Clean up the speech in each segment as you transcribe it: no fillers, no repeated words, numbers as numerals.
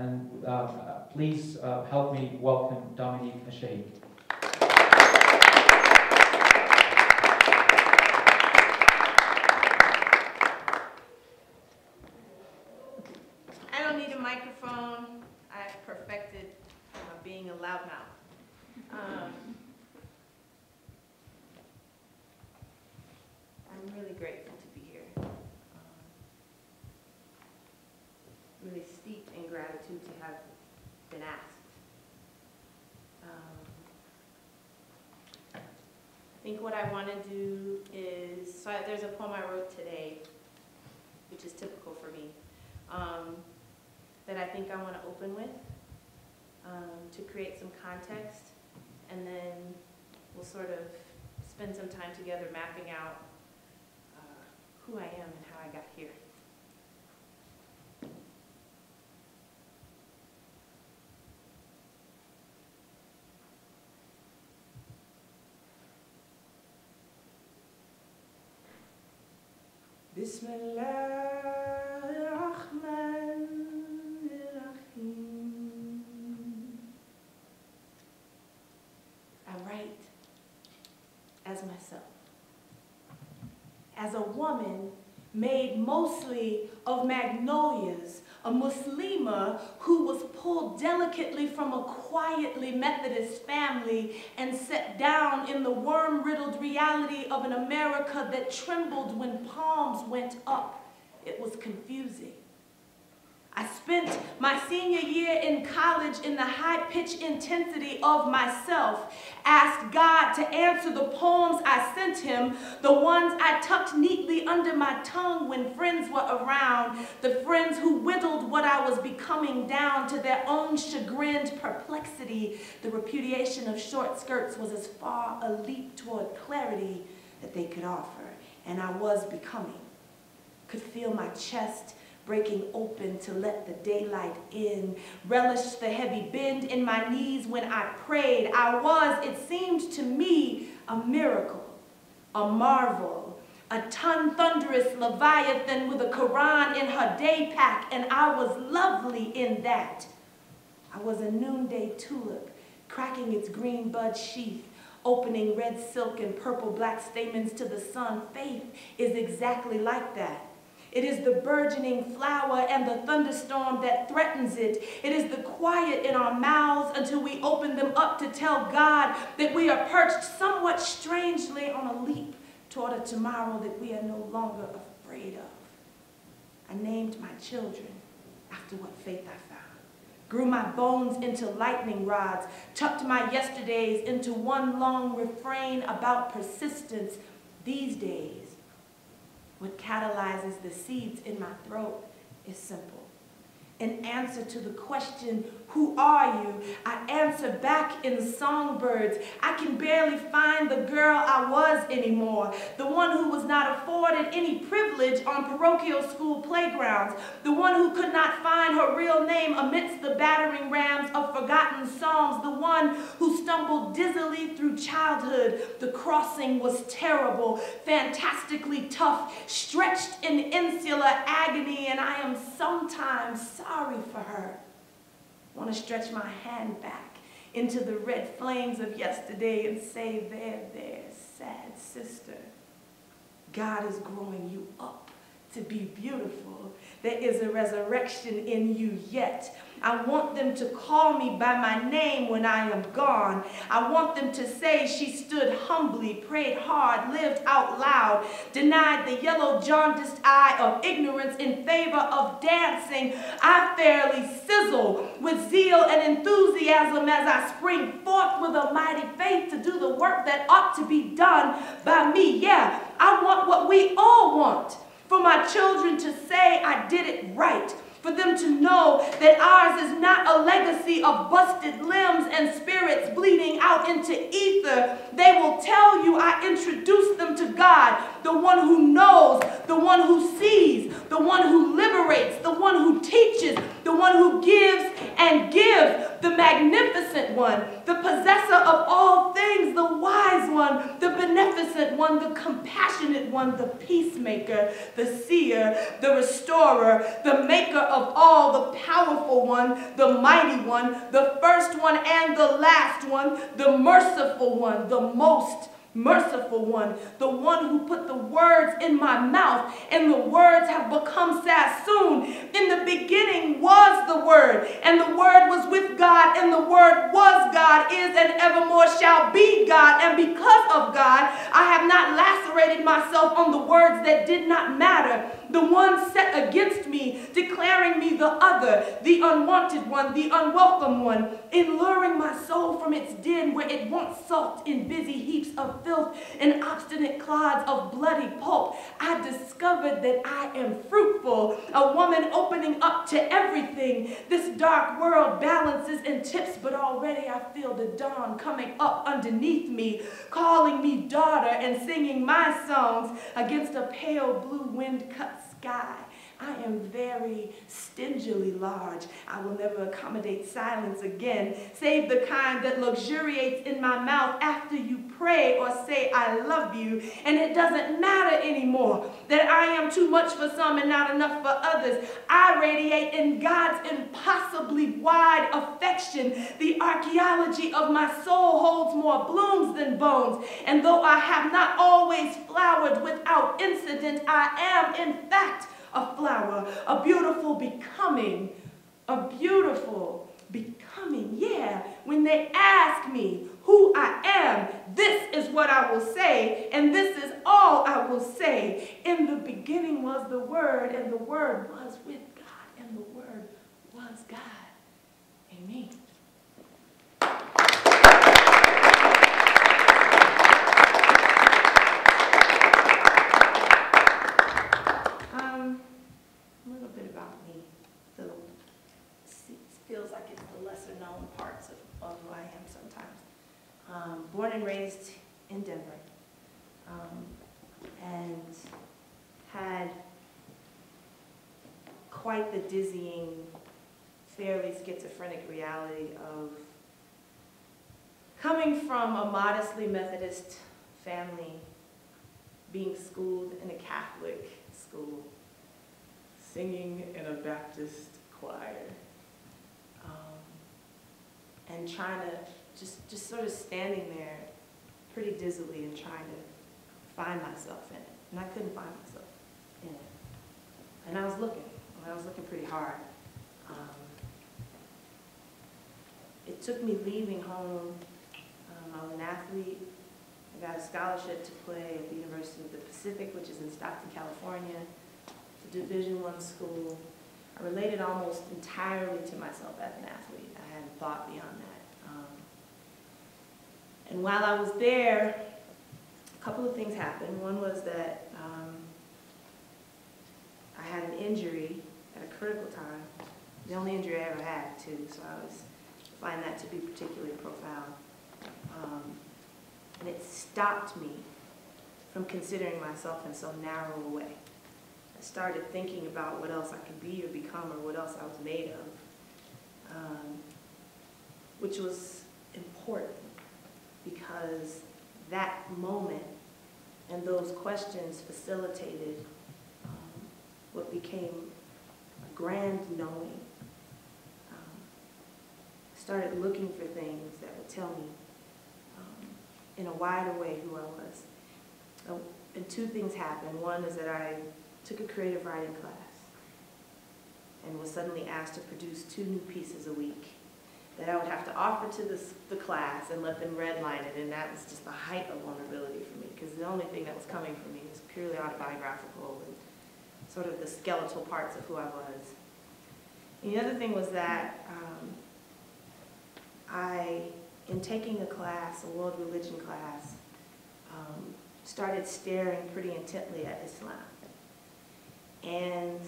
And please help me welcome Dominique Ashaheed. I don't need a microphone. I've perfected being a loudmouth. I'm really grateful to be here. Really steeped in gratitude to have been asked. I think what I want to do is, so there's a poem I wrote today, which is typical for me, that I think I want to open with to create some context, and then we'll sort of spend some time together mapping out who I am and how I got here. Bismillahirrahmanirrahim. I write as myself, as a woman made mostly of magnolias, a Muslima who was pulled delicately from a quietly Methodist family and set down in the worm-riddled reality of an America that trembled when palms went up. It was confusing. I spent my senior year in college in the high-pitched intensity of myself, asked God to answer the poems I sent him, the ones I tucked neatly under my tongue when friends were around, the friends who whittled what I was becoming down to their own chagrined perplexity. The repudiation of short skirts was as far a leap toward clarity that they could offer, and I was becoming. Could feel my chest breaking open to let the daylight in, relished the heavy bend in my knees when I prayed. I was, it seemed to me, a miracle, a marvel, a ton thunderous Leviathan with a Quran in her day pack, and I was lovely in that. I was a noonday tulip, cracking its green bud sheath, opening red silk and purple-black stamens to the sun. Faith is exactly like that. It is the burgeoning flower and the thunderstorm that threatens it. It is the quiet in our mouths until we open them up to tell God that we are perched somewhat strangely on a leap toward a tomorrow that we are no longer afraid of. I named my children after what faith I found, grew my bones into lightning rods, tucked my yesterdays into one long refrain about persistence. These days, what catalyzes the seeds in my throat is simple. In answer to the question, who are you? I answer back in songbirds. I can barely find the girl I was anymore, the one who was not afforded any privilege on parochial school playgrounds, the one who could not find her real name amidst the battering rams of forgotten psalms, the one who stumbled dizzily through childhood. The crossing was terrible, fantastically tough, stretched in insular agony, and I am sometimes sorry for her. I want to stretch my hand back into the red flames of yesterday and say, there, sad sister. God is growing you up to be beautiful. There is a resurrection in you yet. I want them to call me by my name when I am gone. I want them to say she stood humbly, prayed hard, lived out loud, denied the yellow jaundiced eye of ignorance in favor of dancing. I fairly sizzle with zeal and enthusiasm as I spring forth with a mighty faith to do the work that ought to be done by me. Yeah, I want what we all want. For my children to say I did it right. For them to know that ours is not a legacy of busted limbs and spirits bleeding out into ether. They will tell you I introduced them to God, the one who knows, the one who sees, the one who liberates, the one who teaches, the one who gives and and give the magnificent one, the possessor of all things, the wise one, the beneficent one, the compassionate one, the peacemaker, the seer, the restorer, the maker of all, the powerful one, the mighty one, the first one and the last one, the merciful one, the most merciful one, the one who put the words in my mouth, and the words have become Sassoon. In the beginning was the Word, and the Word was with God, and the Word was God, is and evermore shall be God. And because of God, I have not lacerated myself on the words that did not matter, the ones set against me, declaring me the other, the unwanted one, the unwelcome one, in luring my soul from its den where it once sulked in busy heaps of filth and obstinate clods of bloody pulp. I discovered that I am fruitful, a woman opening up to everything. This dark world balances and tips, but already I feel the dawn coming up underneath me, calling me daughter and singing my songs against a pale blue wind-cut sky. I am very stingily large. I will never accommodate silence again, save the kind that luxuriates in my mouth after you pray or say I love you. And it doesn't matter anymore that I am too much for some and not enough for others. I radiate in God's impossibly wide affection. The archaeology of my soul holds more blooms than bones. And though I have not always flowered without incident, I am in fact a flower, a beautiful becoming, yeah. When they ask me who I am, this is what I will say, and this is all I will say. In the beginning was the Word, and the Word was with God, and the Word was God. Amen. A little bit about me. So it feels like it's the lesser known parts of who I am sometimes. Born and raised in Denver, and had quite the dizzying, fairly schizophrenic reality of coming from a modestly Methodist family, being schooled in a Catholic school, singing in a Baptist choir, and trying to just sort of standing there pretty dizzily and trying to find myself in it. And I couldn't find myself in it. And I was looking pretty hard. It took me leaving home. I was an athlete. I got a scholarship to play at the University of the Pacific, which is in Stockton, California. It's a Division I school. I related almost entirely to myself as an athlete. I hadn't thought beyond that. And while I was there, a couple of things happened. One was that I had an injury at a critical time. The only injury I ever had, too, so I find that to be particularly profound. And it stopped me from considering myself in so narrow a way. I started thinking about what else I could be or become, or what else I was made of, which was important, because that moment and those questions facilitated what became a grand knowing. I started looking for things that would tell me in a wider way who I was. And two things happened. One is that I took a creative writing class and was suddenly asked to produce 2 new pieces a week that I would have to offer to the class and let them redline it, and that was just the height of vulnerability for me, because the only thing that was coming from me was purely autobiographical and sort of the skeletal parts of who I was. And the other thing was that in taking a class, a world religion class, started staring pretty intently at Islam. And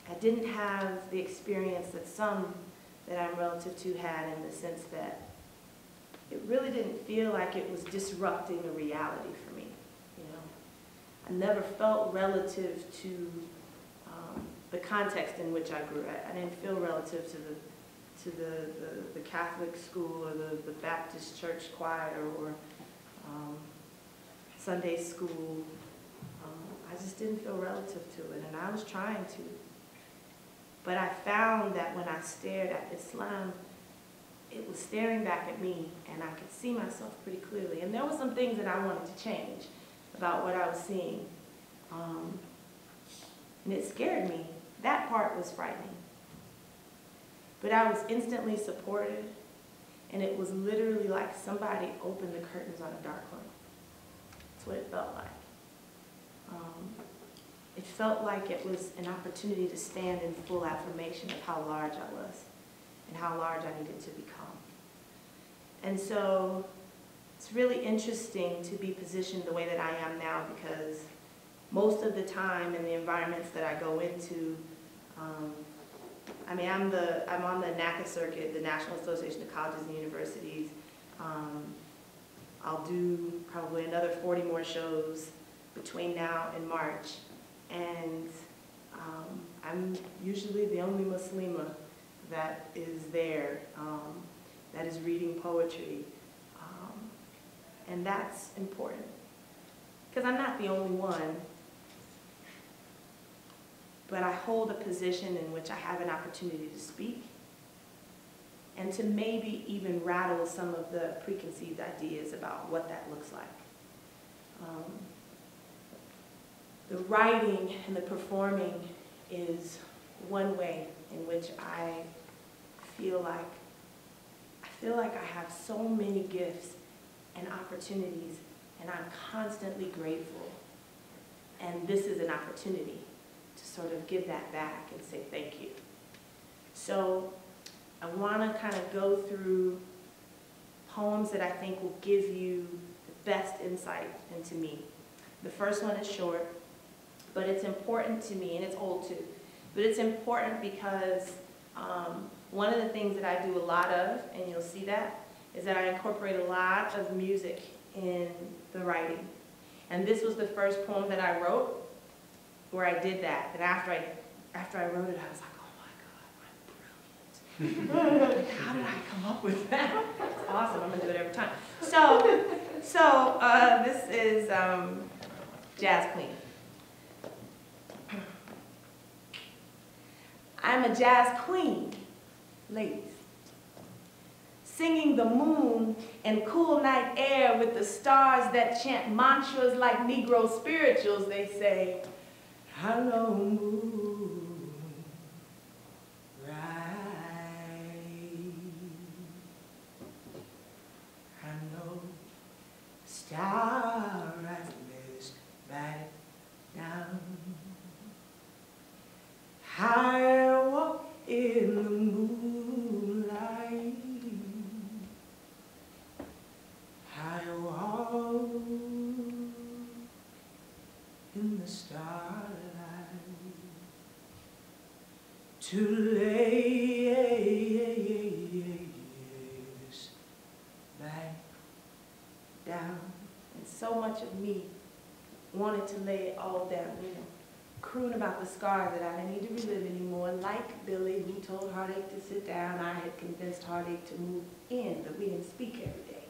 I didn't have the experience that some that I'm relative to had, in the sense that it really didn't feel like it was disrupting a reality for me. You know, I never felt relative to the context in which I grew. I didn't feel relative to the Catholic school or the Baptist church choir or Sunday school. I just didn't feel relative to it, and I was trying to. But I found that when I stared at Islam, it was staring back at me, and I could see myself pretty clearly. And there were some things that I wanted to change about what I was seeing. And it scared me. That part was frightening. But I was instantly supported, and it was literally like somebody opened the curtains on a dark room. That's what it felt like. It felt like it was an opportunity to stand in full affirmation of how large I was and how large I needed to become. And so it's really interesting to be positioned the way that I am now, because most of the time in the environments that I go into, I mean, I'm on the NACA circuit, the National Association of Colleges and Universities. I'll do probably another 40 more shows between now and March. And I'm usually the only Muslima that is there, that is reading poetry. And that's important, because I'm not the only one, but I hold a position in which I have an opportunity to speak and to maybe even rattle some of the preconceived ideas about what that looks like. The writing and the performing is one way in which I feel like I have so many gifts and opportunities, and I'm constantly grateful. And this is an opportunity to sort of give that back and say thank you. So I want to kind of go through poems that I think will give you the best insight into me. The first one is short, but it's important to me, and it's old too. But it's important because one of the things that I do a lot of, and you'll see that, is that I incorporate a lot of music in the writing. And this was the first poem that I wrote where I did that. And after I wrote it, I was like, oh my God, I'm brilliant. How did I come up with that? It's awesome. I'm going to do it every time. So this is Jazz Queen. I'm a jazz queen, ladies, singing the moon and cool night air with the stars that chant mantras like Negro spirituals. They say, hello moon, rise. Hello star, rise back down. I walk in the moonlight. I walk in the starlight to lay back down. And so much of me wanted to lay it all down, you know. Croon about the scars that I didn't need to relive anymore. Like Billy, who told heartache to sit down, I had convinced heartache to move in, but we didn't speak every day.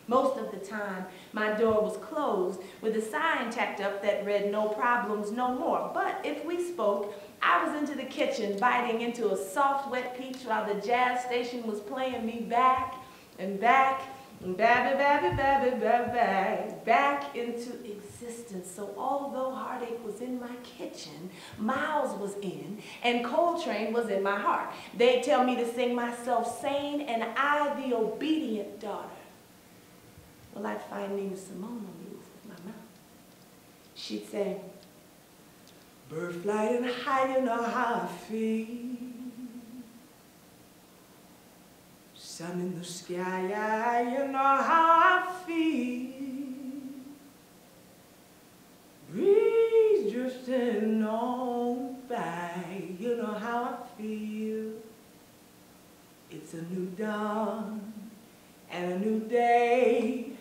Most of the time, my door was closed with a sign tacked up that read, no problems, no more. But if we spoke, I was into the kitchen, biting into a soft, wet peach while the jazz station was playing me back and back and back into existence. So although heartache was in my kitchen, Miles was in, and Coltrane was in my heart. They'd tell me to sing myself sane, and I, the obedient daughter, well, I'd find Nina Simone on the roof of my mouth. She'd say, bird flying high, you know how I feel. Sun in the sky, you know how I feel. Breeze drifting on by, you know how I feel. It's a new dawn and a new day.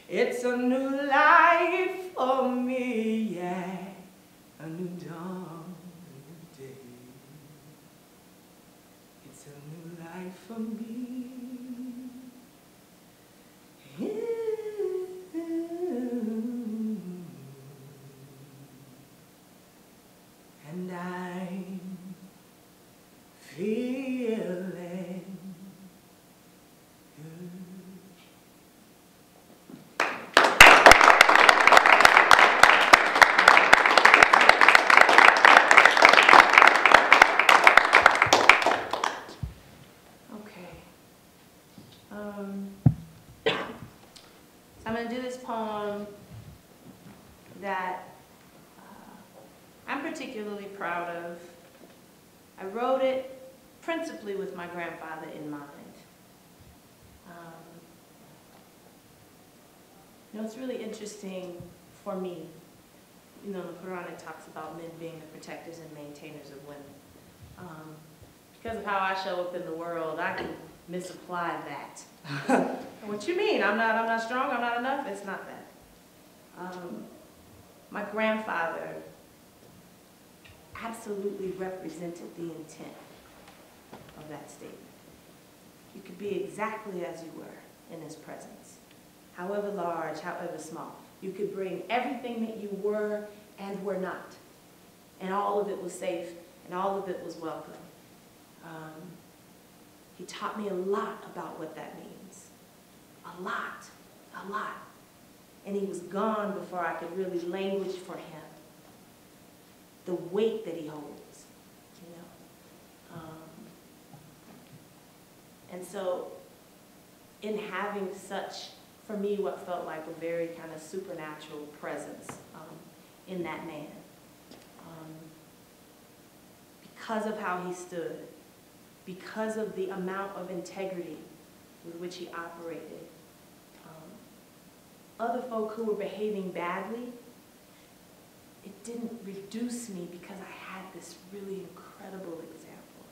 It's a new life for me, yeah. A new dawn, a new day. It's a new life for me. And I'm feeling good. So I'm going to do this poem that I'm particularly proud of. I wrote it principally with my grandfather in mind. You know, it's really interesting for me. You know, the Quran, it talks about men being the protectors and maintainers of women. Because of how I show up in the world, I can misapply that. What you mean? I'm not strong, I'm not enough? It's not that. My grandfather absolutely represented the intent of that statement. You could be exactly as you were in his presence, however large, however small. You could bring everything that you were and were not, and all of it was safe, and all of it was welcome. He taught me a lot about what that means. A lot, a lot. And he was gone before I could really language for him the weight that he holds, you know. And so in having such, for me, what felt like a very kind of supernatural presence in that man, because of how he stood, because of the amount of integrity with which he operated, other folk who were behaving badly, it didn't reduce me because I had this really incredible example.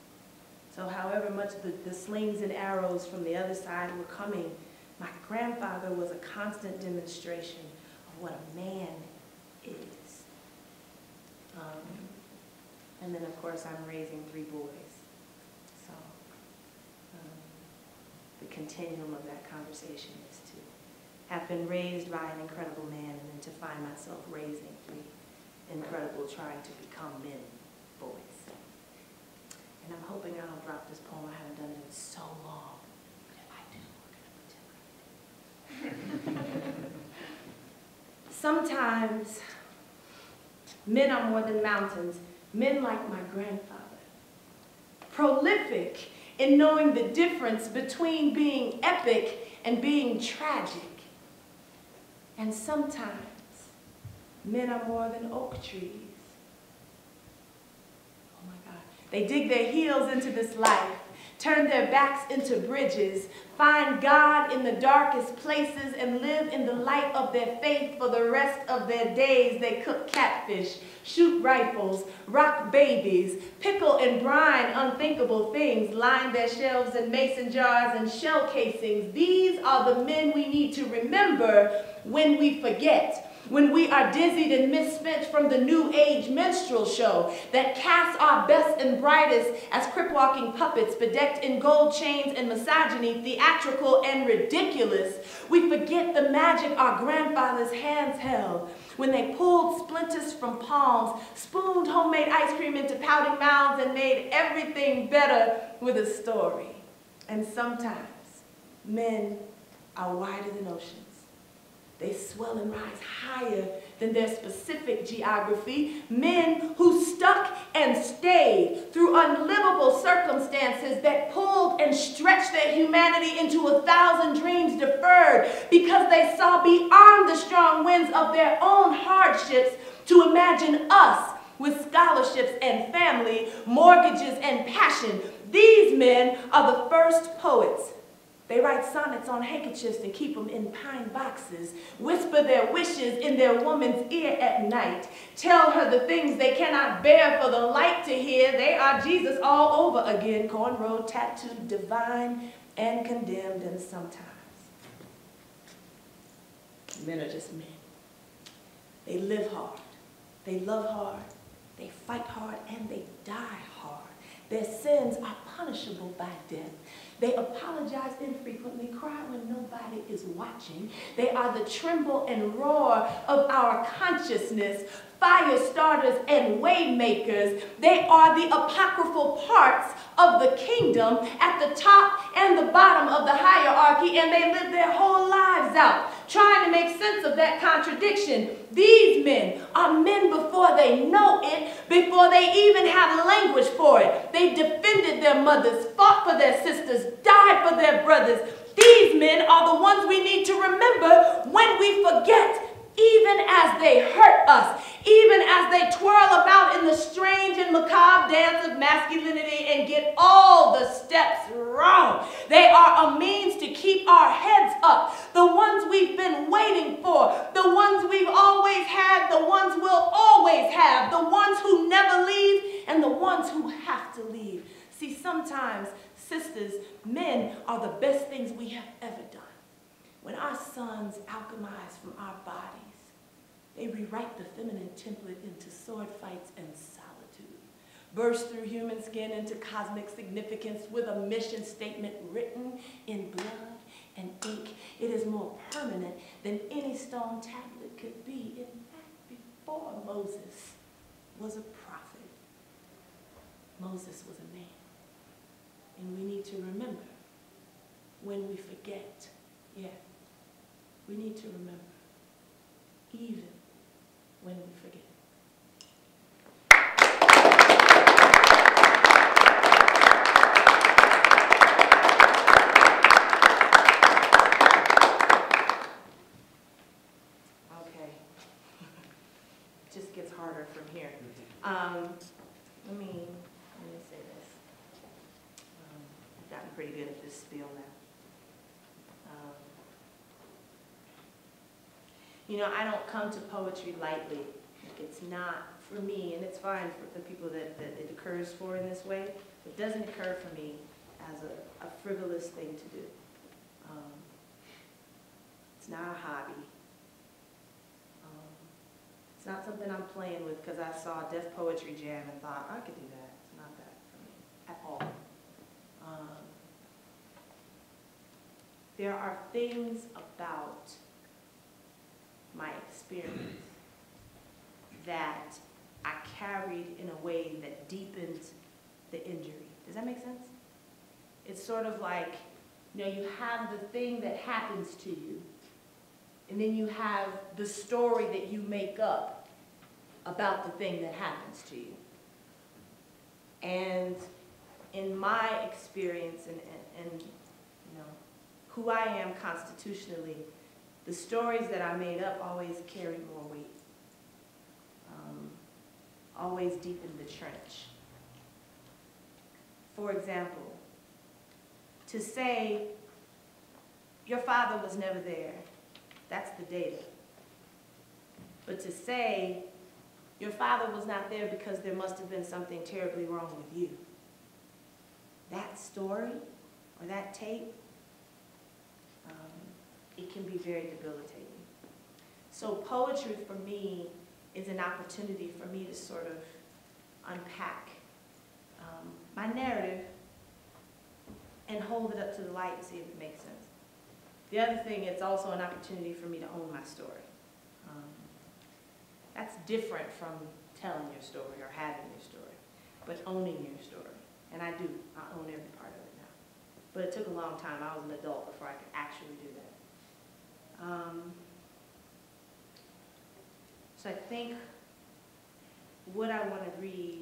So however much the slings and arrows from the other side were coming, my grandfather was a constant demonstration of what a man is. And then of course I'm raising 3 boys. So the continuum of that conversation is to have been raised by an incredible man and then to find myself raising 3 incredible, trying to become men, boys. And I'm hoping I don't drop this poem. I haven't done it in so long. But if I do, we're going to pretend. Sometimes men are more than mountains. Men like my grandfather. Prolific in knowing the difference between being epic and being tragic. And sometimes men are more than oak trees. Oh my God. They dig their heels into this life, turn their backs into bridges, find God in the darkest places, and live in the light of their faith for the rest of their days. They cook catfish, shoot rifles, rock babies, pickle and brine unthinkable things, line their shelves in mason jars and shell casings. These are the men we need to remember when we forget. When we are dizzied and misspent from the new age minstrel show that casts our best and brightest as crip-walking puppets bedecked in gold chains and misogyny, theatrical and ridiculous, we forget the magic our grandfathers' hands held when they pulled splinters from palms, spooned homemade ice cream into pouting mouths, and made everything better with a story. And sometimes men are wider than oceans. They swell and rise higher than their specific geography. Men who stuck and stayed through unlivable circumstances that pulled and stretched their humanity into 1,000 dreams deferred because they saw beyond the strong winds of their own hardships to imagine us with scholarships and family, mortgages and passion. These men are the first poets. They write sonnets on handkerchiefs and keep them in pine boxes, whisper their wishes in their woman's ear at night, tell her the things they cannot bear for the light to hear. They are Jesus all over again, cornrow, tattooed, divine, and condemned. And sometimes men are just men. They live hard, they love hard, they fight hard, and they die hard. Their sins are punishable by death. They apologize infrequently, cry when nobody is watching. They are the tremble and roar of our consciousness, fire starters and way makers. They are the apocryphal parts of the kingdom at the top and the bottom of the hierarchy, and they live their whole lives out trying to make sense of that contradiction. These men are men before they know it, before they even have language for it. They defended their mothers, fought for their sisters, died for their brothers. These men are the ones we need to remember when we forget, even as they hurt us, even as they twirl about in the strange and macabre dance of masculinity and get all the steps wrong. They are a means to keep our heads up, the ones we've been waiting for, the ones we've always had, the ones we'll always have, the ones who never leave, and the ones who have to leave. See, sometimes, sisters, men are the best things we have ever done. When our sons alchemize from our bodies, they rewrite the feminine template into sword fights and solitude, burst through human skin into cosmic significance with a mission statement written in blood and ink. It is more permanent than any stone tablet could be. In fact, before Moses was a prophet, Moses was a man. And we need to remember when we forget, we need to remember, even when we forget. Okay. It just gets harder from here. Let me say this. I've gotten pretty good at this spiel now. You know, I don't come to poetry lightly. Like, it's not for me, and it's fine for the people that it occurs for in this way. It doesn't occur for me as a frivolous thing to do. It's not a hobby. It's not something I'm playing with because I saw Def Poetry Jam and thought, I could do that. It's not that for me at all. There are things about my experience that I carried in a way that deepened the injury. Does that make sense? It's sort of like, you know, you have the thing that happens to you, and then you have the story that you make up about the thing that happens to you. And in my experience and you know, who I am constitutionally, the stories that I made up always carried more weight, always deepened the trench. For example, to say your father was never there, that's the data. But to say your father was not there because there must have been something terribly wrong with you, that story or that tape, it can be very debilitating. So poetry for me is an opportunity for me to sort of unpack my narrative and hold it up to the light and see if it makes sense. The other thing, it's also an opportunity for me to own my story. That's different from telling your story or having your story, but owning your story. And I do. I own every part of it now. But it took a long time. I was an adult before I could actually do that. So I think what I want to read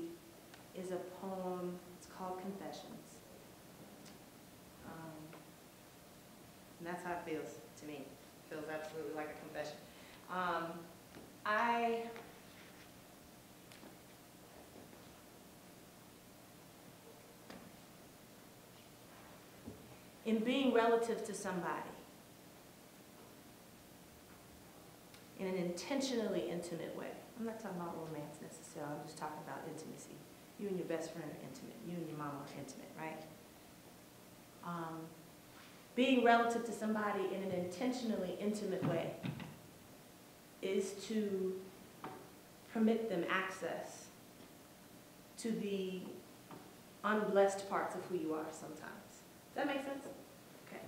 is a poem. It's called Confessions. And that's how it feels to me. It feels absolutely like a confession. In being relative to somebody, in an intentionally intimate way. I'm not talking about romance necessarily, I'm just talking about intimacy. You and your best friend are intimate. You and your mama are intimate, right? Being relative to somebody in an intentionally intimate way is to permit them access to the unblessed parts of who you are sometimes. Does that make sense? Okay.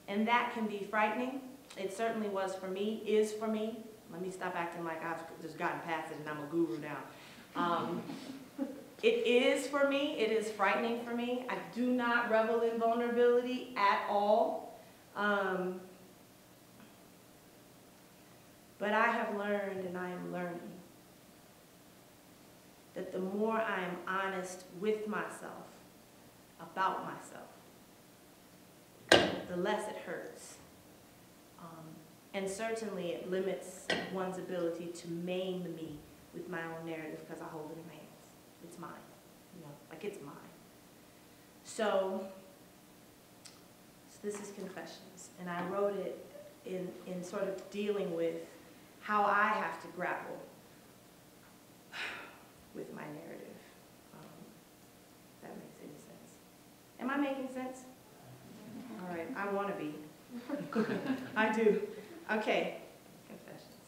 And that can be frightening. It certainly was for me, is for me. Let me stop acting like I've just gotten past it and I'm a guru now. It is for me. It is frightening for me. I do not revel in vulnerability at all. But I have learned, and I am learning, that the more I am honest with myself, about myself, the less it hurts. And certainly it limits one's ability to maim me with my own narrative because I hold it in my hands. It's mine, you know, like it's mine. So this is Confessions, and I wrote it in sort of dealing with how I have to grapple with my narrative. If that makes any sense. Am I making sense? All right, I want to be. I do. Okay, Confessions.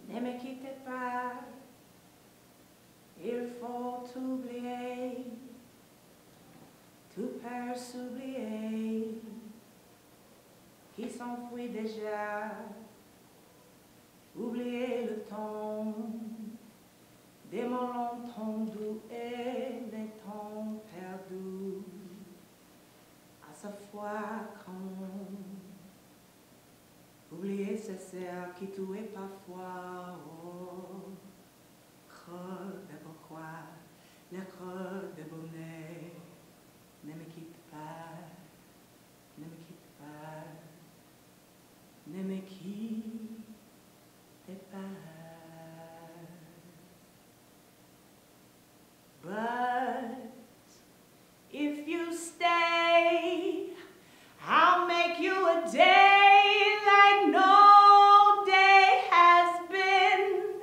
Ne me quittez pas, il faut oublier, tout peur s'oublier, qui s'enfuit déjà, oublier le temps, des mots longtemps doux et les temps perdus, à sa fois quand oublier ce cerf qui tuait parfois, oh, creux de pourquoi, le creux de bonnet, ne me quitte pas, ne me quitte pas, ne me quitte pas. But if you stay, I'll make you a day like no day has been,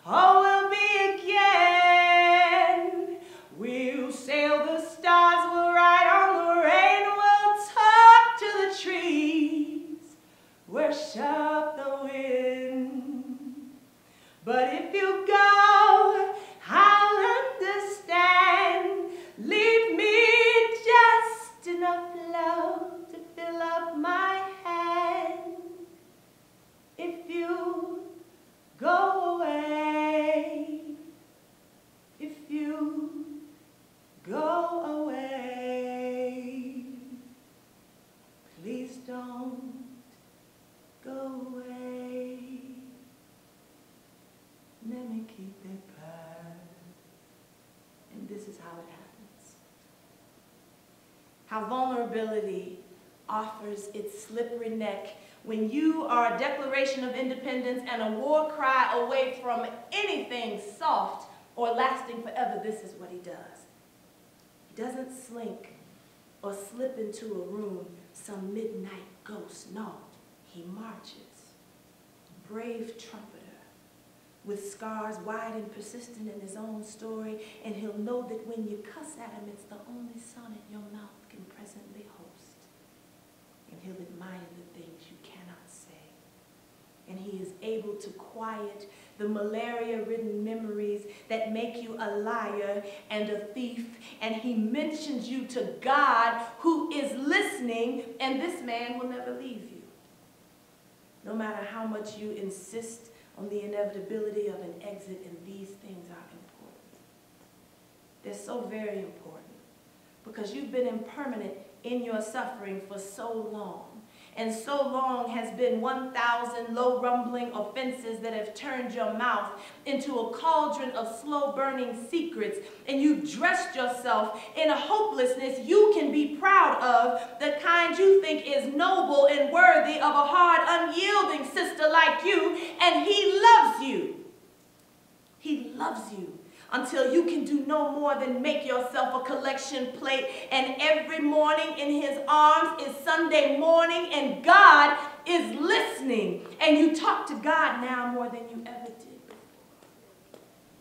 or will be again. We'll sail the stars, we'll ride on the rain, we'll talk to the trees, worship the wind. But if you go, I'll understand. Leave me just enough love to fill up my hand. If you go away, if you go away, please don't go away. Ne me quittez pas. And this is how it happens. How vulnerability offers its slippery neck when you are a declaration of independence and a war cry away from anything soft or lasting forever. This is what he does. He doesn't slink or slip into a room, some midnight ghost. No, he marches. Brave trumpeter, with scars wide and persistent in his own story, and he'll know that when you cuss at him, it's the only sonnet your mouth can presently host. And he'll admire the things you cannot say. And he is able to quiet the malaria-ridden memories that make you a liar and a thief. And he mentions you to God, who is listening, and this man will never leave you. No matter how much you insist on the inevitability of an exit, and these things are important. They're so very important because you've been impermanent in your suffering for so long. And so long has been 1,000 low rumbling offenses that have turned your mouth into a cauldron of slow burning secrets. And you've dressed yourself in a hopelessness you can be proud of, the kind you think is noble and worthy of a hard, unyielding sister like you. And he loves you. He loves you until you can do no more than make yourself a collection plate. And every morning in his arms is Sunday morning, and God is listening. And you talk to God now more than you ever did before.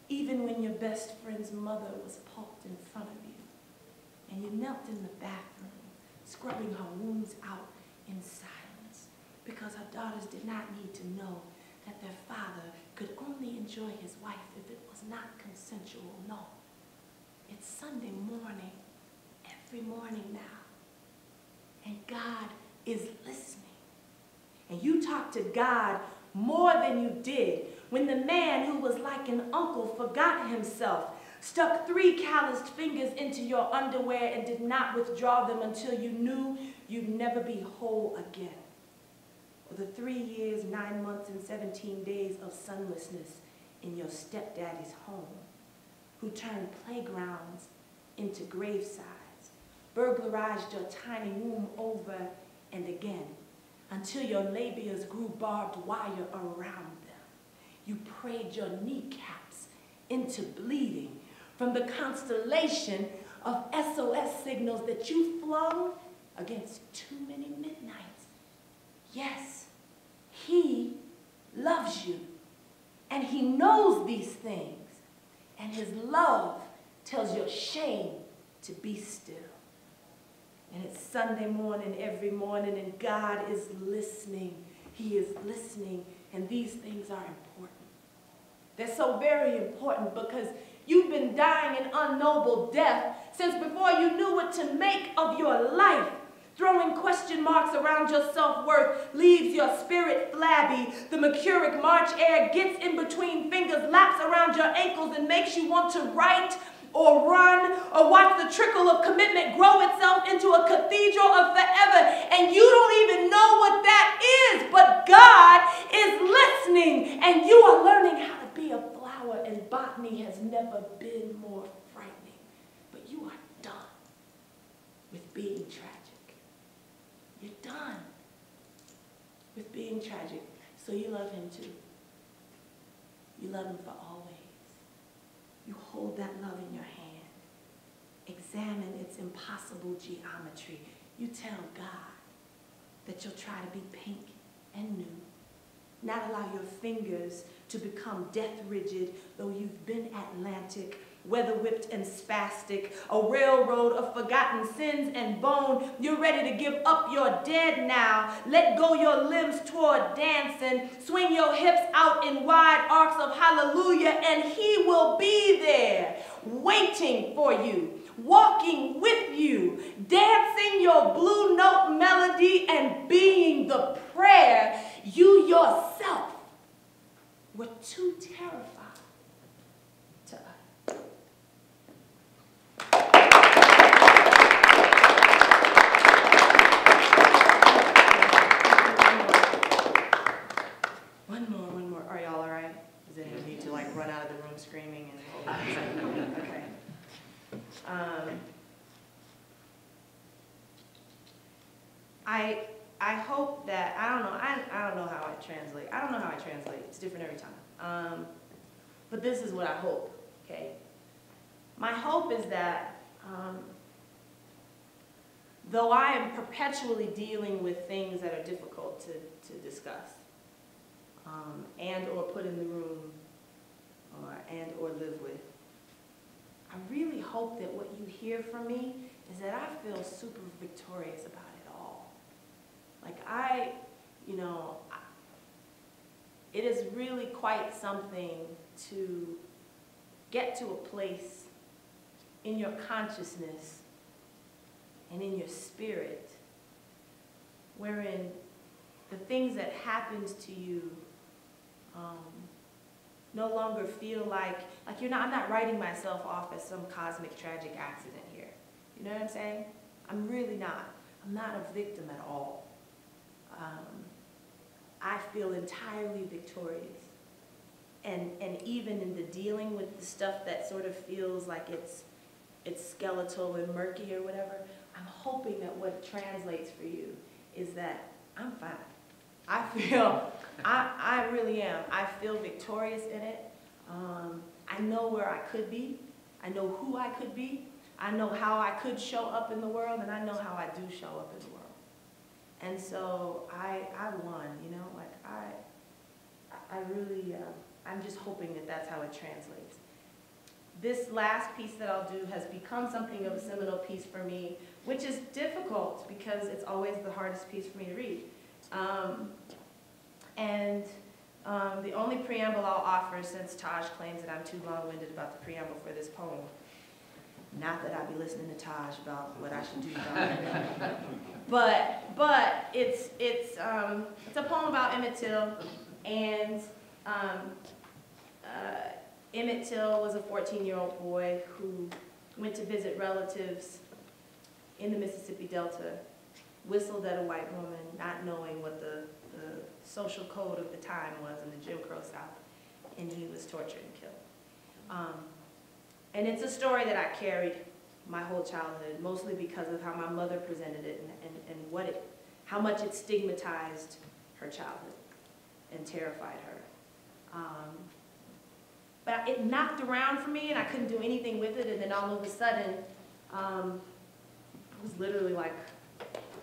Even when your best friend's mother was pulped in front of you, and you knelt in the bathroom, scrubbing her wounds out in silence, because her daughters did not need to know that their father could only enjoy his wife if it was not consensual. No. It's Sunday morning, every morning now. And God is listening. And you talk to God more than you did when the man who was like an uncle forgot himself, stuck 3 calloused fingers into your underwear and did not withdraw them until you knew you'd never be whole again. Or the 3 years, 9 months, and 17 days of sunlessness in your stepdaddy's home, who turned playgrounds into gravesides, burglarized your tiny womb over and again, until your labias grew barbed wire around them. You prayed your kneecaps into bleeding from the constellation of SOS signals that you flung against too many midnights. Yes, he loves you, and he knows these things, and his love tells your shame to be still. And it's Sunday morning every morning, and God is listening. He is listening, and these things are important. They're so very important because you've been dying an unknown death since before you knew what to make of your life. Throwing question marks around your self-worth leaves your spirit flabby. The mercuric March air gets in between fingers, laps around your ankles, and makes you want to write or run or watch the trickle of commitment grow itself into a cathedral of forever. And you don't even know what that is, but God is listening, and you are learning how to be a flower, and botany has never been more frightening. But you are done with being tragic. You're done with being tragic. So you love him too. You love him for always. You hold that love in your hand. Examine its impossible geometry. You tell God that you'll try to be pink and new. Not allow your fingers to become death rigid, though you've been Atlantic, weather-whipped and spastic, a railroad of forgotten sins and bone. You're ready to give up your dead now. Let go your limbs toward dancing. Swing your hips out in wide arcs of hallelujah, and he will be there, waiting for you, walking with you, dancing your blue note melody and being the prayer you yourself were too terrified to utter. One more. Are y'all all right? Does anyone need to like run out of the room screaming and okay. I hope that, I don't know how I translate. I don't know how I translate. It's different every time. But this is what I hope, okay? My hope is that though I am perpetually dealing with things that are difficult to discuss and or put in the room and or live with, I really hope that what you hear from me is that I feel super victorious about it all. Like it is really quite something to get to a place in your consciousness and in your spirit wherein the things that happened to you no longer feel like I'm not writing myself off as some cosmic tragic accident here. You know what I'm saying? I'm really not. I'm not a victim at all. I feel entirely victorious. And even in the dealing with the stuff that sort of feels like it's skeletal and murky or whatever, I'm hoping that what translates for you is that I'm fine. I really am. I feel victorious in it. I know where I could be. I know who I could be. I know how I could show up in the world, and I know how I do show up in the world. And so I won, you know, like I really, I'm just hoping that that's how it translates. This last piece that I'll do has become something of a seminal piece for me, which is difficult because it's always the hardest piece for me to read. The only preamble I'll offer, since Taj claims that I'm too long-winded about the preamble for this poem, not that I'll be listening to Taj about what I should do about it, but it's a poem about Emmett Till, and Emmett Till was a 14-year-old boy who went to visit relatives in the Mississippi Delta, whistled at a white woman, not knowing what the social code of the time was in the Jim Crow South, and he was tortured and killed. And it's a story that I carried my whole childhood, mostly because of how my mother presented it and how much it stigmatized her childhood and terrified her. But it knocked around for me and I couldn't do anything with it, and then all of a sudden, it was literally like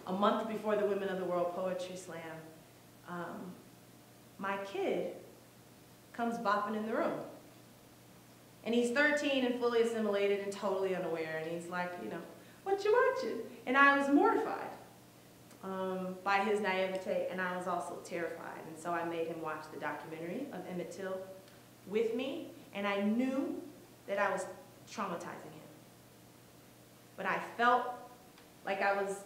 a month before the Women of the World Poetry Slam, my kid comes bopping in the room. And he's 13 and fully assimilated and totally unaware, and he's like, you know, what you watching? And I was mortified by his naivete, and I was also terrified. And so I made him watch the documentary of Emmett Till with me, and I knew that I was traumatizing him. But I felt like I was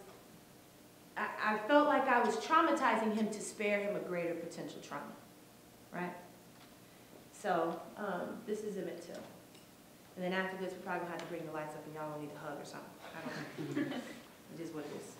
traumatizing him to spare him a greater potential trauma, right? So this is Emmett Till. And then after this, we're probably gonna have to bring the lights up and y'all will need to hug or something. I don't know. It is what it is.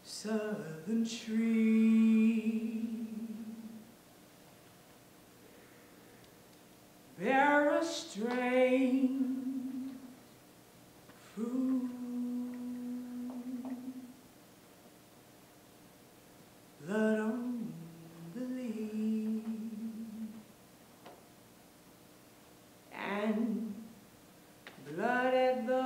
Southern tree, bear a strange fruit, blood on the leaf, and blood at the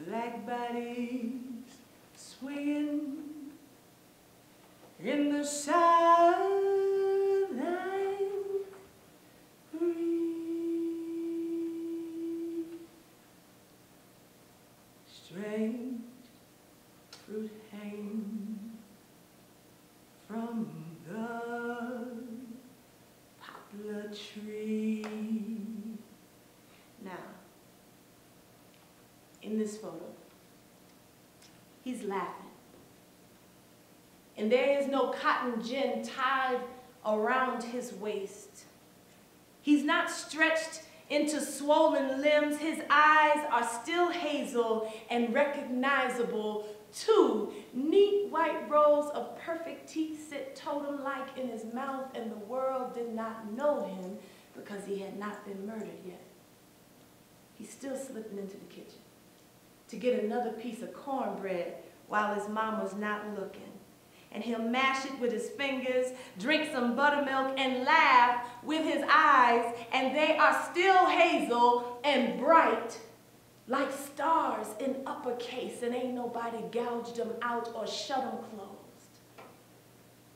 black bodies swinging in the southern breeze. Strange fruit hanging from the poplar tree. Now, in this photo, he's laughing. And there is no cotton gin tied around his waist. He's not stretched into swollen limbs. His eyes are still hazel and recognizable. Two neat white rows of perfect teeth sit totem-like in his mouth, and the world did not know him because he had not been murdered yet. He's still slipping into the kitchen to get another piece of cornbread while his mom was not looking. And he'll mash it with his fingers, drink some buttermilk, and laugh with his eyes, and they are still hazel and bright, like stars in uppercase, and ain't nobody gouged them out or shut them closed.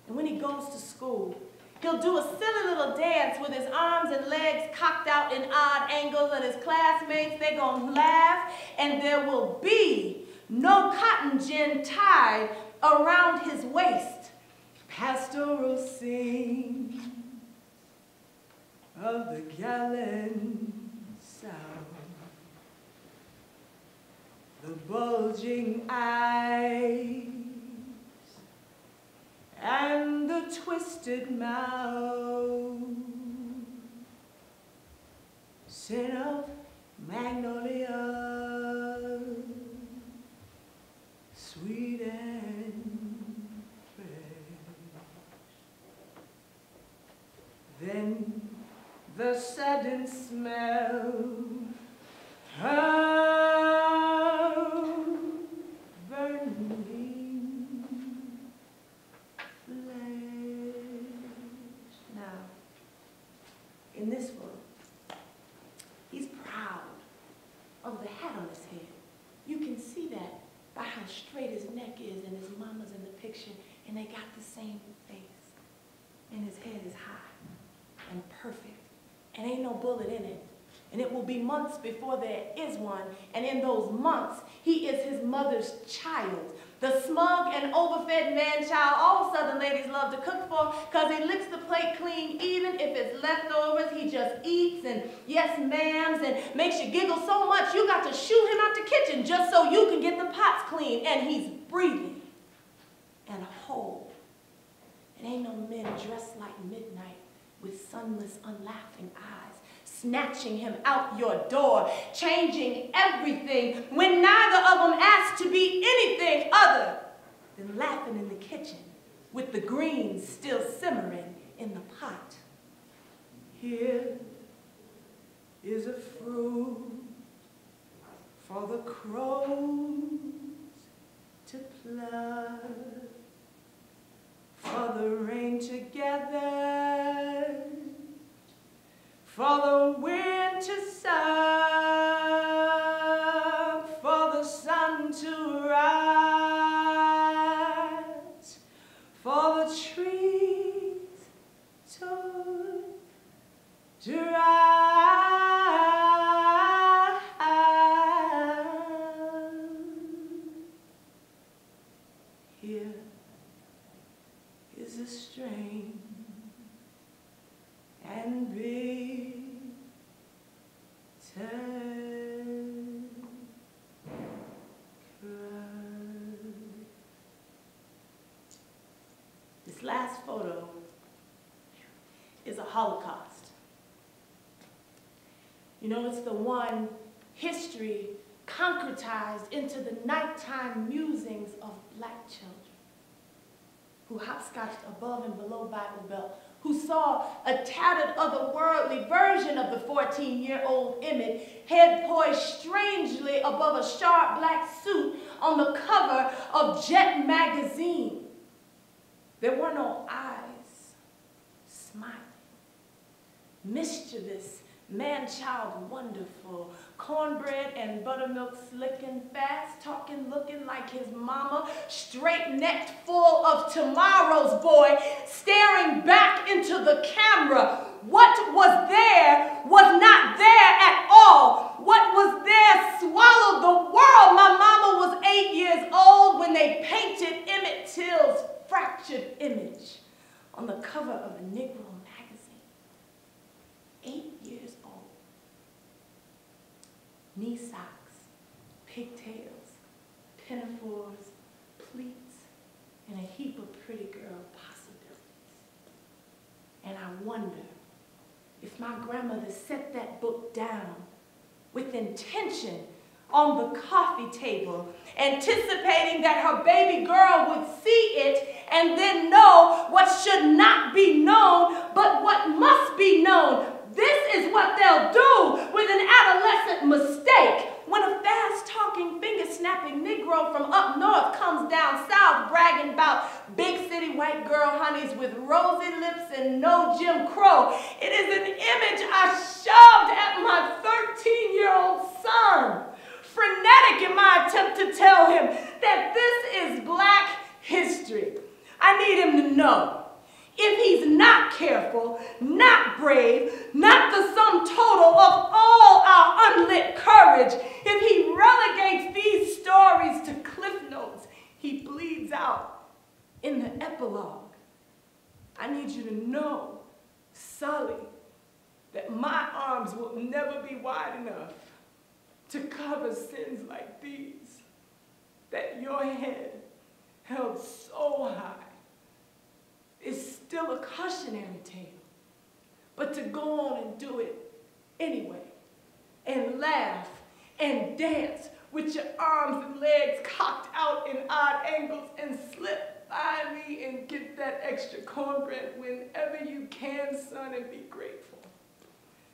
And when he goes to school, he'll do a silly little dance with his arms and legs cocked out in odd angles, and his classmates, they're gonna laugh, and there will be no cotton gin tied around his waist. Pastoral scenes of the gallant South, the bulging eyes and the twisted mouth, scent of magnolia, sweet and fresh. Then the sudden smell of burning flesh. Now, in this photo, he's proud of the hat on his head. You can see that by how straight his neck is, and his mama's and depiction, and they got the same face. And his head is high and perfect, and ain't no bullet in it. And it will be months before there is one, and in those months, he is his mother's child. The smug and overfed man-child all Southern ladies love to cook for, because he licks the plate clean, even if it's leftovers. He just eats and yes ma'ams and makes you giggle so much you got to shoo him out the kitchen just so you can get the pots clean. And he's breathing and whole. And ain't no men dressed like midnight with sunless, unlaughing eyes, snatching him out your door, changing everything when neither of them asked to be anything other than laughing in the kitchen with the greens still simmering in the pot. Here is a fruit for the crows to pluck, for the rain to gather, for the wind to suck, for the sun to rise, for the trees to dry. Here is a strange and big turn crowd. This last photo is a Holocaust. You know, it's the one history concretized into the nighttime musings of black children who hopscotched above and below Bible Belt, who saw a tattered otherworldly version of the 14-year-old Emmett, head poised strangely above a sharp black suit on the cover of Jet magazine. There were no eyes smiling, mischievous, man-child wonderful, cornbread and buttermilk slicking, fast talking, looking like his mama, straight-necked, full of tomorrow's boy, staring back into the camera. What was there was not there at all. What was there swallowed the world. My mama was 8 years old when they painted Emmett Till's fractured image on the cover of a Negro magazine. 8 years old. Knee socks, pigtails, pinafores, pleats, and a heap of pretty girl possibilities. And I wonder if my grandmother set that book down with intention on the coffee table, anticipating that her baby girl would see it and then know what should not be known, but what must be known. This is what they'll do with an adolescent mistake. When a fast-talking, finger-snapping Negro from up north comes down south bragging about big city white girl honeys with rosy lips and no Jim Crow, it is an image I shoved at my 13-year-old son, frenetic in my attempt to tell him that this is black history. I need him to know. If he's not careful, not brave, not the sum total of all our unlit courage, if he relegates these stories to cliff notes, he bleeds out in the epilogue. I need you to know, Sully, that my arms will never be wide enough to cover sins like these, that your head held so high is still a cautionary tale, but to go on and do it anyway, and laugh and dance with your arms and legs cocked out in odd angles and slip by me and get that extra cornbread whenever you can, son, and be grateful.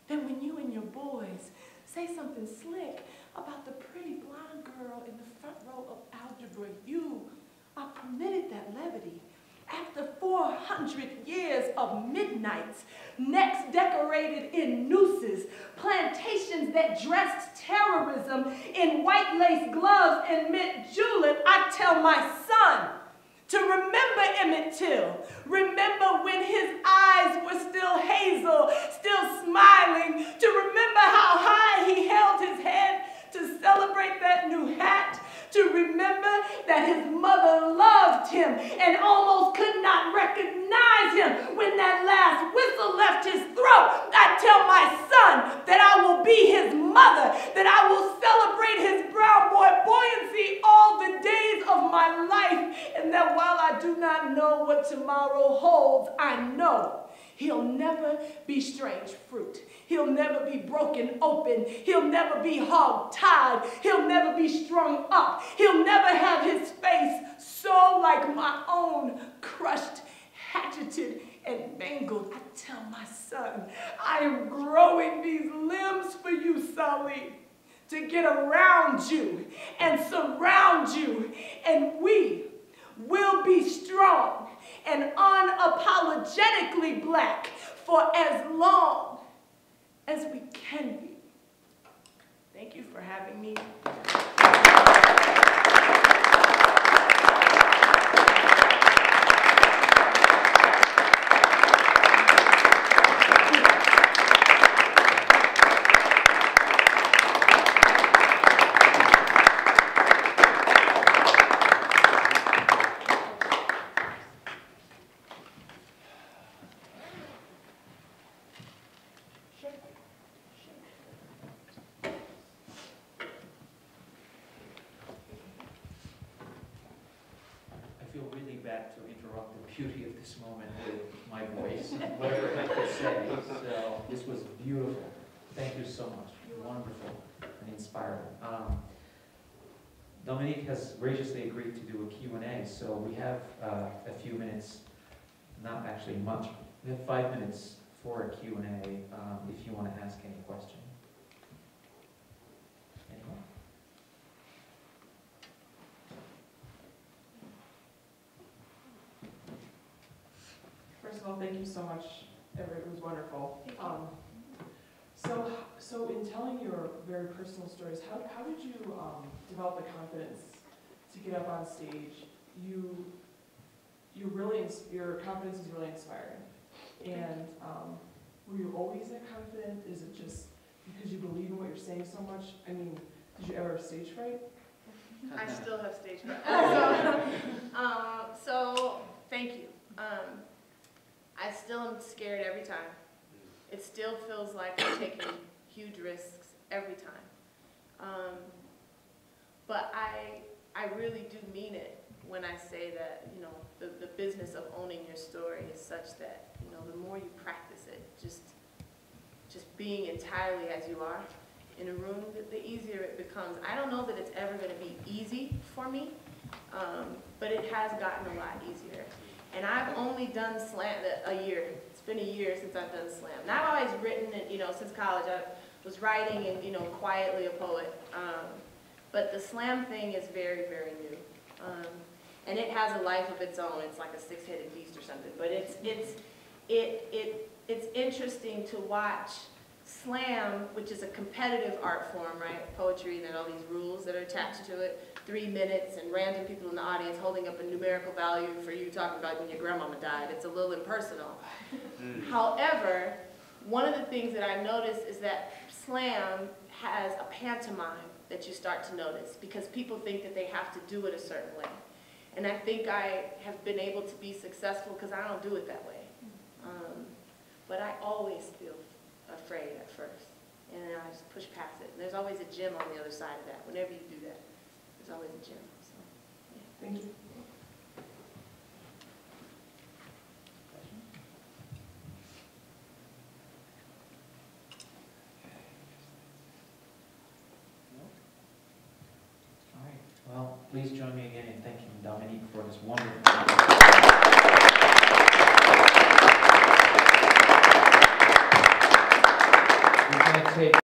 Then when you and your boys say something slick about the pretty blonde girl in the front row of algebra, you are permitted that levity. After 400 years of midnights, necks decorated in nooses, plantations that dressed terrorism in white lace gloves and mint julep, I tell my son To remember Emmett Till, remember when his eyes were still hazel, still smiling, to remember how high he held his head to celebrate that new hat, to remember that his mother loved him and almost could not recognize him when that last whistle left his throat. I tell my son that I will be his mother, that I will celebrate his brown boy buoyancy all the days of my life, and that while I do not know what tomorrow holds, I know he'll never be strange fruit. He'll never be broken open. He'll never be hog-tied. He'll never be strung up. He'll never have his face so like my own, crushed, hatcheted, and mangled. I tell my son, I am growing these limbs for you, Sally, to get around you and surround you, and we will be strong and unapologetically black for as long as we can be. Thank you for having me. To interrupt the beauty of this moment with my voice, whatever I could say. So this was beautiful. Thank you so much. Wonderful and inspiring. Dominique has graciously agreed to do a Q&A, so we have a few minutes, not actually much. We have 5 minutes for a Q&A if you want to ask any question. Anyone? First of all, thank you so much. It was wonderful. So in telling your very personal stories, how did you develop the confidence to get up on stage? Your confidence is really inspiring. And were you always that confident? Is it just because you believe in what you're saying so much? I mean, did you ever have stage fright? I still have stage fright. So thank you. I still am scared every time. It still feels like I'm taking huge risks every time. But I really do mean it when I say that, you know, the business of owning your story is such that, you know, the more you practice it, just being entirely as you are in a room, the easier it becomes. I don't know that it's ever going to be easy for me, but it has gotten a lot easier. And I've only done slam a year. It's been a year since I've done slam. And I've always written, and you know, since college I was writing and, you know, quietly a poet. But the slam thing is very, very new. And it has a life of its own. It's like a six-headed beast or something. But it's interesting to watch slam, which is a competitive art form, right? Poetry, and then all these rules that are attached to it. 3 minutes and random people in the audience holding up a numerical value for you talking about when your grandmama died. It's a little impersonal. However, one of the things that I noticed is that slam has a pantomime that you start to notice because people think that they have to do it a certain way. And I think I have been able to be successful because I don't do it that way. But I always feel afraid at first. And then I just push past it. And there's always a gym on the other side of that. Whenever you do that, there's always a gym. So, yeah. Thank you. All right. Well, please join me again in thanking Dominique for this wonderful